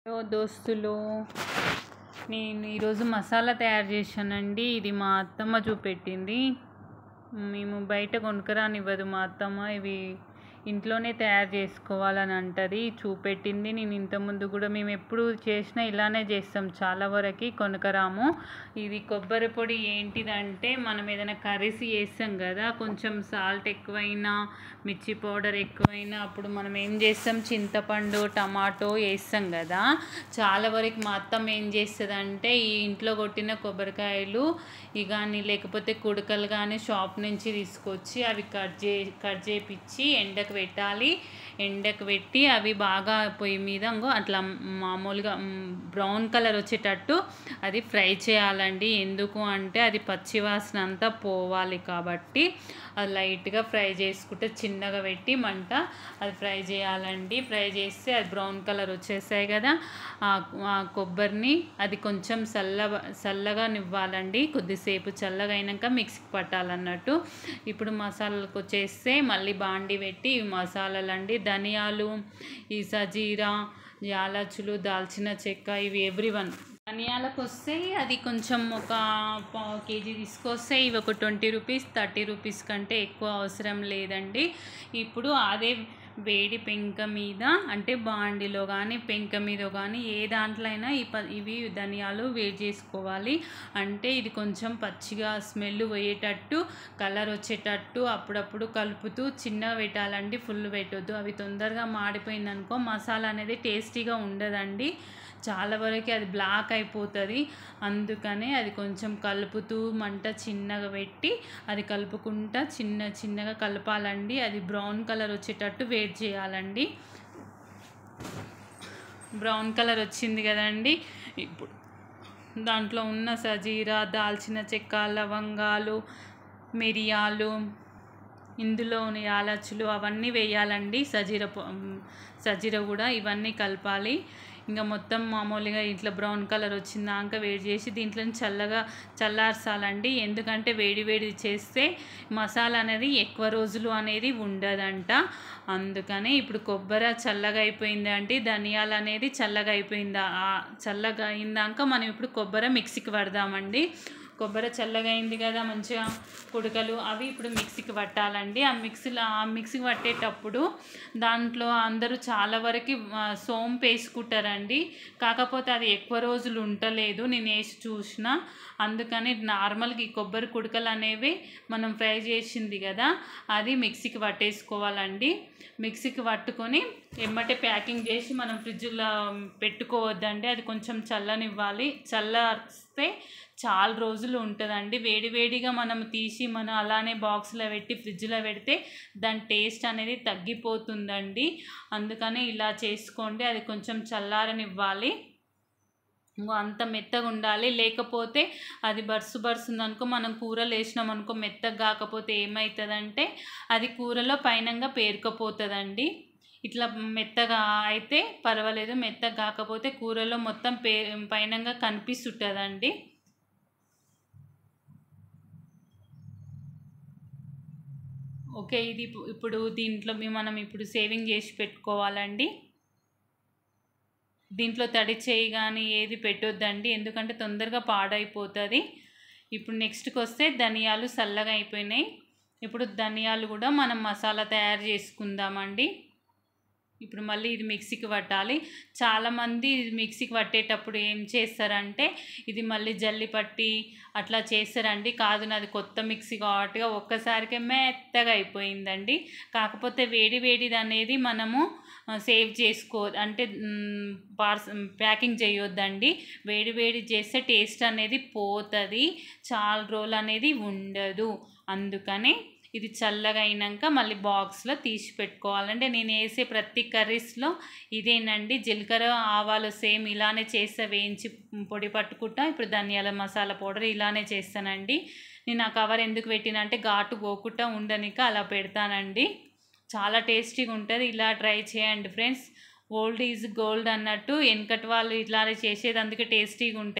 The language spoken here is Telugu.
హలో దోస్తులు, నేను ఈరోజు మసాలా తయారు చేశానండి. ఇది మా అత్తమ్మ చూపెట్టింది. మేము బయట కొనుక్కరానివ్వదు మా అత్తమ్మ. ఇవి ఇంట్లోనే తయారు చేసుకోవాలని అంటది, చూపెట్టింది. నేను ఇంతకుముందు కూడా మేము ఎప్పుడు చేసినా ఇలానే చేస్తాం, చాలా వరకు కొనుక్కరాము. ఇది కొబ్బరి పొడి ఏంటిదంటే, మనం ఏదైనా కర్రీస్ చేస్తాం కదా, కొంచెం సాల్ట్ ఎక్కువైనా మిర్చి పౌడర్ ఎక్కువైనా అప్పుడు మనం ఏం చేస్తాం, చింతపండు టమాటో వేస్తాం కదా. చాలా వరకు మా అత్తమ్మ ఏం చేస్తుందంటే, ఈ ఇంట్లో కొట్టిన కొబ్బరికాయలు కానీ లేకపోతే కుడకలు కానీ షాప్ నుంచి తీసుకొచ్చి అవి కట్ చేపించి ఎండకు పెట్టాలి. ఎండకు పెట్టి అవి బాగా పొయ్యి మీద అట్లా మామూలుగా బ్రౌన్ కలర్ వచ్చేటట్టు అది ఫ్రై చేయాలండి. ఎందుకు అంటే అది పచ్చివాసన అంతా పోవాలి కాబట్టి అది లైట్గా ఫ్రై చేసుకుంటే చిన్నగా పెట్టి మంట అది ఫ్రై చేయాలండి. ఫ్రై చేస్తే అది బ్రౌన్ కలర్ వచ్చేసాయి కదా, ఆ కొబ్బరిని అది కొంచెం చల్లగా నివ్వాలండి. కొద్దిసేపు చల్లగా అయినాక మిక్సీకి పట్టాలన్నట్టు. ఇప్పుడు మసాలాలకు వచ్చేస్తే మళ్ళీ బాండి పెట్టి మసాలాలు అండి, ధనియాలు, ఈ సజీరా, యాలచులు, దాల్చిన చెక్క, ఇవి ఎవ్రీవన్. ధనియాలకు వస్తే అది కొంచెం ఒక పావు కేజీ తీసుకొస్తే ఇవి ఒక 20 రూపీస్ 30 రూపీస్ కంటే ఎక్కువ అవసరం లేదండి. ఇప్పుడు అదే వేడి పెంక మీద అంటే బాండిలో కానీ పెంక మీద కానీ ఏ దాంట్లో అయినా ఇవి ధనియాలు వేడి చేసుకోవాలి. అంటే ఇది కొంచెం పచ్చిగా స్మెల్ పోయేటట్టు, కలర్ వచ్చేటట్టు అప్పుడప్పుడు కలుపుతూ చిన్నగా పెట్టాలండి, ఫుల్ పెట్టొద్దు. అవి తొందరగా మాడిపోయిందనుకో మసాలా అనేది టేస్టీగా ఉండదండి. చాలా వరకు అది బ్లాక్ అయిపోతుంది. అందుకనే అది కొంచెం కలుపుతూ మంట చిన్నగా పెట్టి అది కలుపుకుంటా చిన్నగా కలపాలండి. అది బ్రౌన్ కలర్ వచ్చేటట్టు వేడి చేయాలండి. బ్రౌన్ కలర్ వచ్చింది కదండి, ఇప్పుడు దాంట్లో ఉన్న సజీరా, దాల్చిన చెక్క, లవంగాలు, మిరియాలు, ఇందులో యాలచులు అవన్నీ వేయాలండి. సజీర కూడా ఇవన్నీ కలపాలి. ఇంకా మొత్తం మామూలుగా ఇట్లా బ్రౌన్ కలర్ వచ్చిందాక వేడి చేసి దీంట్లో చల్లార్చాలండి. ఎందుకంటే వేడి చేస్తే మసాలా అనేది ఎక్కువ రోజులు అనేది ఉండదంట. అందుకని ఇప్పుడు కొబ్బరి చల్లగా అయిపోయింది అంటే ధనియాలు అనేది చల్లగా అయిపోయిందా, చల్లగా అయిందాక మనం ఇప్పుడు కొబ్బరి మిక్సీకి పడదామండి. కొబ్బరి చల్లగా అయింది కదా, మంచిగా కుడకలు అవి ఇప్పుడు మిక్సీకి పట్టాలండి. ఆ మిక్సీకి పట్టేటప్పుడు దాంట్లో అందరూ చాలా వరకు సోంపు వేసుకుంటారండి. కాకపోతే అది ఎక్కువ రోజులు ఉండలేదు, నేను వేసి చూసిన. అందుకని నార్మల్గా ఈ కొబ్బరి కుడకలు అనేవి మనం ఫ్రై చేసింది కదా అది మిక్సీకి పట్టేసుకోవాలండి. మిక్సీకి పట్టుకొని ఎమ్మటే ప్యాకింగ్ చేసి మనం ఫ్రిడ్జ్లో పెట్టుకోవద్దండి. అది కొంచెం చల్లనివ్వాలి. చల్లారిస్తే చాలా రోజులు ఉంటుందండి. వేడిగా మనం తీసి మనం అలానే బాక్స్లో పెట్టి ఫ్రిడ్జ్లో పెడితే దాని టేస్ట్ అనేది తగ్గిపోతుందండి. అందుకని ఇలా చేసుకోండి. అది కొంచెం చల్లారనివ్వాలి, అంత మెత్తగా ఉండాలి. లేకపోతే అది బర్సు ఉందనుకో, మనం కూరలు వేసినాం అనుకో మెత్తగా కాకపోతే ఏమవుతుందంటే అది కూరలో పైనంగా పేరుకపోతుందండి. ఇట్లా మెత్తగా అయితే పర్వాలేదు, మెత్తగా కాకపోతే కూరలో మొత్తం పైనంగా కనిపిస్తుంటుందండి. ఓకే, ఇది ఇప్పుడు దీంట్లో మనం ఇప్పుడు సేవింగ్ చేసి పెట్టుకోవాలండి. దీంట్లో తడి చేయి కానీ ఏది పెట్టొద్దండి, ఎందుకంటే తొందరగా పాడైపోతుంది. ఇప్పుడు నెక్స్ట్కి వస్తే ధనియాలు చల్లగా అయిపోయినాయి. ఇప్పుడు ధనియాలు కూడా మనం మసాలా తయారు చేసుకుందామండి. ఇప్పుడు మళ్ళీ ఇది మిక్సీకి పట్టాలి. చాలామంది మిక్సీకి పట్టేటప్పుడు ఏం చేస్తారంటే ఇది మళ్ళీ జల్లి పట్టి అట్లా చేస్తారండి. కాదు, నాది కొత్త మిక్సీ కాబట్టిగా ఒక్కసారికే మెత్తగా అయిపోయిందండి. కాకపోతే వేడిది అనేది మనము సేవ్ అంటే ప్యాకింగ్ చేయొద్దండి. వేడి చేస్తే టేస్ట్ అనేది పోతుంది, చాలా రోజులు అనేది ఉండదు. అందుకని ఇది చల్లగా అయినాక మళ్ళీ బాక్స్లో తీసి పెట్టుకోవాలంటే నేను వేసే ప్రతి కర్రీస్లో ఇదేనండి. జీలకర్ర ఆవాలు సేమ్ ఇలానే చేస్తే వేయించి పొడి పట్టుకుంటా. ఇప్పుడు ధనియాల మసాలా పౌడర్ ఇలానే చేస్తానండి. నేను ఆ కవర్ ఎందుకు పెట్టినా అంటే ఘాటు పోకుండా ఉండనిక అలా పెడతానండి. చాలా టేస్టీగా ఉంటుంది. ఇలా ట్రై చేయండి ఫ్రెండ్స్. ఓల్డ్ ఈజ్ గోల్డ్ అన్నట్టు వెనకటి వాళ్ళు ఇట్లానే చేసేది, అందుకే టేస్టీగా ఉంటాయి.